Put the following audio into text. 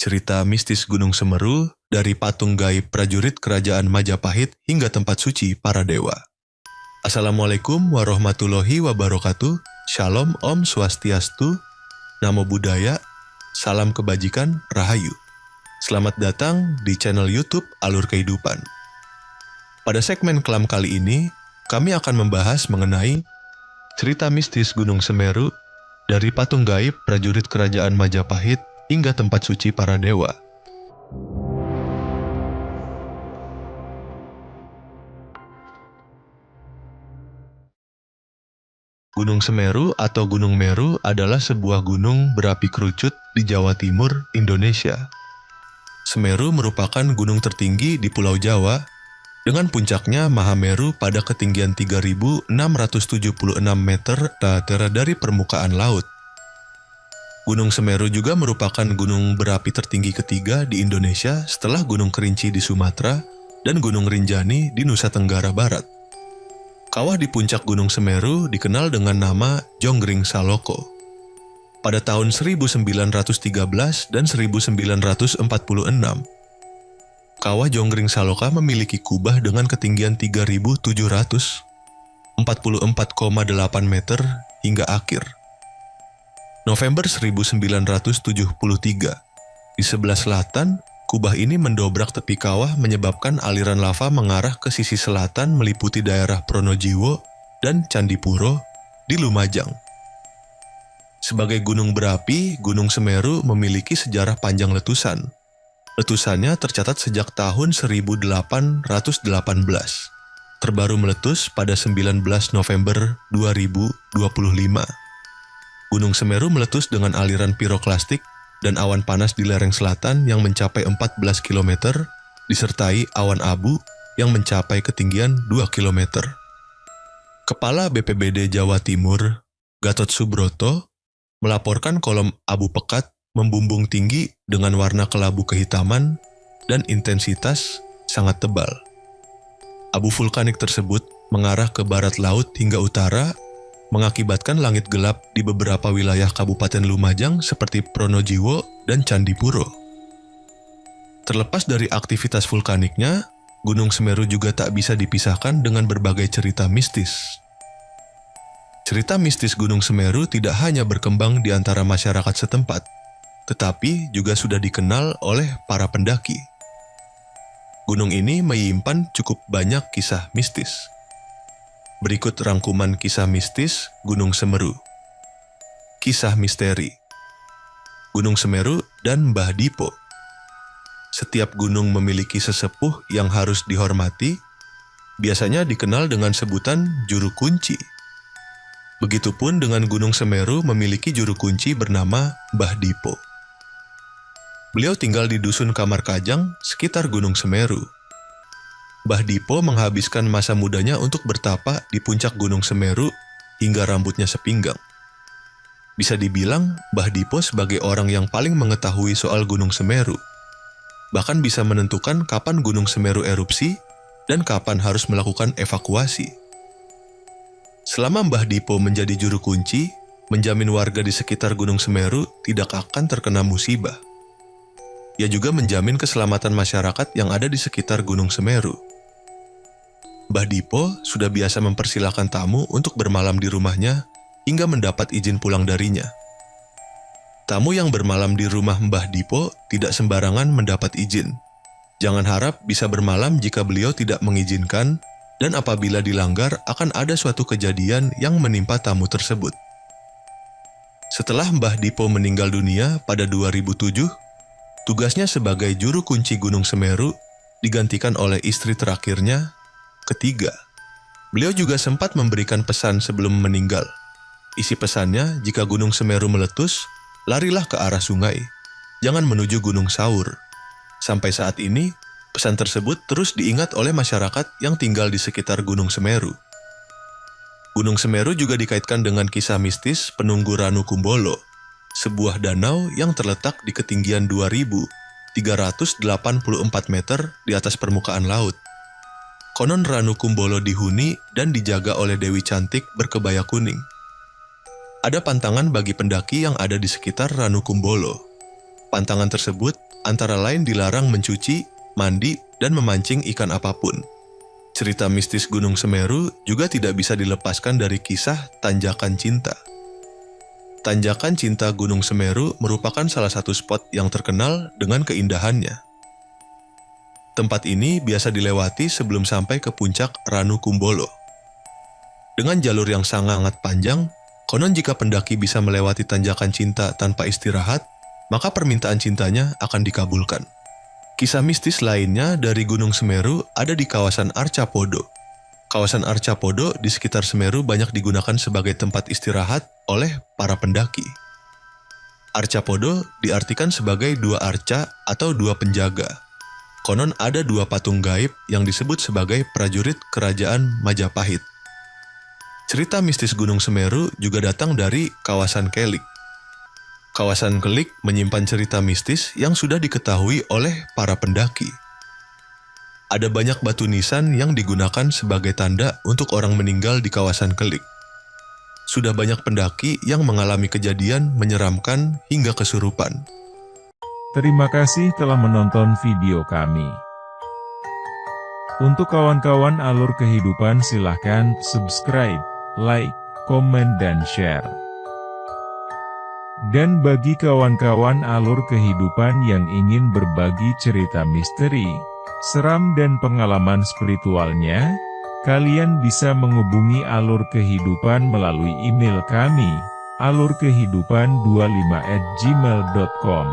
cerita mistis Gunung Semeru dari patung gaib prajurit kerajaan Majapahit hingga tempat suci para dewa. Assalamualaikum warahmatullahi wabarakatuh. Shalom, Om Swastiastu, Namo Buddhaya, salam kebajikan, Rahayu. Selamat datang di channel YouTube Alur Kehidupan. Pada segmen kelam kali ini, kami akan membahas mengenai cerita mistis Gunung Semeru dari patung gaib prajurit kerajaan Majapahit hingga tempat suci para dewa. Gunung Semeru atau Gunung Meru adalah sebuah gunung berapi kerucut di Jawa Timur, Indonesia. Semeru merupakan gunung tertinggi di Pulau Jawa, dengan puncaknya Mahameru pada ketinggian 3.676 meter dari permukaan laut. Gunung Semeru juga merupakan gunung berapi tertinggi ketiga di Indonesia setelah Gunung Kerinci di Sumatera dan Gunung Rinjani di Nusa Tenggara Barat. Kawah di puncak Gunung Semeru dikenal dengan nama Jonggring Saloko. Pada tahun 1913 dan 1946, Kawah Jonggring Saloka memiliki kubah dengan ketinggian 3.744,8 meter hingga akhir. November 1973, di sebelah selatan, kubah ini mendobrak tepi kawah menyebabkan aliran lava mengarah ke sisi selatan meliputi daerah Pronojiwo dan Candipuro di Lumajang. Sebagai gunung berapi, Gunung Semeru memiliki sejarah panjang letusan. Letusannya tercatat sejak tahun 1818. Terbaru meletus pada 19 November 2025. Gunung Semeru meletus dengan aliran piroklastik dan awan panas di lereng selatan yang mencapai 14 km, disertai awan abu yang mencapai ketinggian 2 km. Kepala BPBD Jawa Timur, Gatot Subroto, melaporkan kolom abu pekat membumbung tinggi dengan warna kelabu kehitaman dan intensitas sangat tebal. Abu vulkanik tersebut mengarah ke barat laut hingga utara, mengakibatkan langit gelap di beberapa wilayah Kabupaten Lumajang seperti Pronojiwo dan Candipuro. Terlepas dari aktivitas vulkaniknya, Gunung Semeru juga tak bisa dipisahkan dengan berbagai cerita mistis. Cerita mistis Gunung Semeru tidak hanya berkembang di antara masyarakat setempat, tetapi juga sudah dikenal oleh para pendaki. Gunung ini menyimpan cukup banyak kisah mistis. Berikut rangkuman kisah mistis Gunung Semeru. Kisah misteri Gunung Semeru dan Mbah Dipo. Setiap gunung memiliki sesepuh yang harus dihormati, biasanya dikenal dengan sebutan juru kunci. Begitupun dengan Gunung Semeru memiliki juru kunci bernama Mbah Dipo. Beliau tinggal di Dusun Kamar Kajang sekitar Gunung Semeru. Mbah Dipo menghabiskan masa mudanya untuk bertapa di puncak Gunung Semeru hingga rambutnya sepinggang. Bisa dibilang, Mbah Dipo sebagai orang yang paling mengetahui soal Gunung Semeru, bahkan bisa menentukan kapan Gunung Semeru erupsi dan kapan harus melakukan evakuasi. Selama Mbah Dipo menjadi juru kunci, menjamin warga di sekitar Gunung Semeru tidak akan terkena musibah. Ia juga menjamin keselamatan masyarakat yang ada di sekitar Gunung Semeru. Mbah Dipo sudah biasa mempersilahkan tamu untuk bermalam di rumahnya hingga mendapat izin pulang darinya. Tamu yang bermalam di rumah Mbah Dipo tidak sembarangan mendapat izin. Jangan harap bisa bermalam jika beliau tidak mengizinkan, dan apabila dilanggar akan ada suatu kejadian yang menimpa tamu tersebut. Setelah Mbah Dipo meninggal dunia pada 2007, tugasnya sebagai juru kunci Gunung Semeru digantikan oleh istri terakhirnya, ketiga. Beliau juga sempat memberikan pesan sebelum meninggal. Isi pesannya, jika Gunung Semeru meletus, larilah ke arah sungai. Jangan menuju Gunung Saur. Sampai saat ini, pesan tersebut terus diingat oleh masyarakat yang tinggal di sekitar Gunung Semeru. Gunung Semeru juga dikaitkan dengan kisah mistis penunggu Ranu Kumbolo, sebuah danau yang terletak di ketinggian 2.384 meter di atas permukaan laut. Konon Ranu Kumbolo dihuni dan dijaga oleh Dewi Cantik berkebaya kuning. Ada pantangan bagi pendaki yang ada di sekitar Ranu Kumbolo. pantangan tersebut antara lain dilarang mencuci, mandi, dan memancing ikan apapun. Cerita mistis Gunung Semeru juga tidak bisa dilepaskan dari kisah Tanjakan Cinta. Tanjakan Cinta Gunung Semeru merupakan salah satu spot yang terkenal dengan keindahannya. Tempat ini biasa dilewati sebelum sampai ke puncak Ranu Kumbolo. Dengan jalur yang sangat panjang, konon jika pendaki bisa melewati Tanjakan Cinta tanpa istirahat, maka permintaan cintanya akan dikabulkan. Kisah mistis lainnya dari Gunung Semeru ada di kawasan Arcapodo. Kawasan Arcapodo di sekitar Semeru banyak digunakan sebagai tempat istirahat oleh para pendaki. Arcapodo diartikan sebagai dua arca atau dua penjaga. Konon ada dua patung gaib yang disebut sebagai prajurit kerajaan Majapahit. Cerita mistis Gunung Semeru juga datang dari kawasan Kelik. Kawasan Kelik menyimpan cerita mistis yang sudah diketahui oleh para pendaki. Ada banyak batu nisan yang digunakan sebagai tanda untuk orang meninggal di kawasan Kelik. Sudah banyak pendaki yang mengalami kejadian menyeramkan hingga kesurupan. Terima kasih telah menonton video kami. Untuk kawan-kawan alur kehidupan silahkan subscribe, like, komen dan share. Dan bagi kawan-kawan alur kehidupan yang ingin berbagi cerita misteri, seram dan pengalaman spiritualnya, kalian bisa menghubungi alur kehidupan melalui email kami, alurkehidupan25@gmail.com.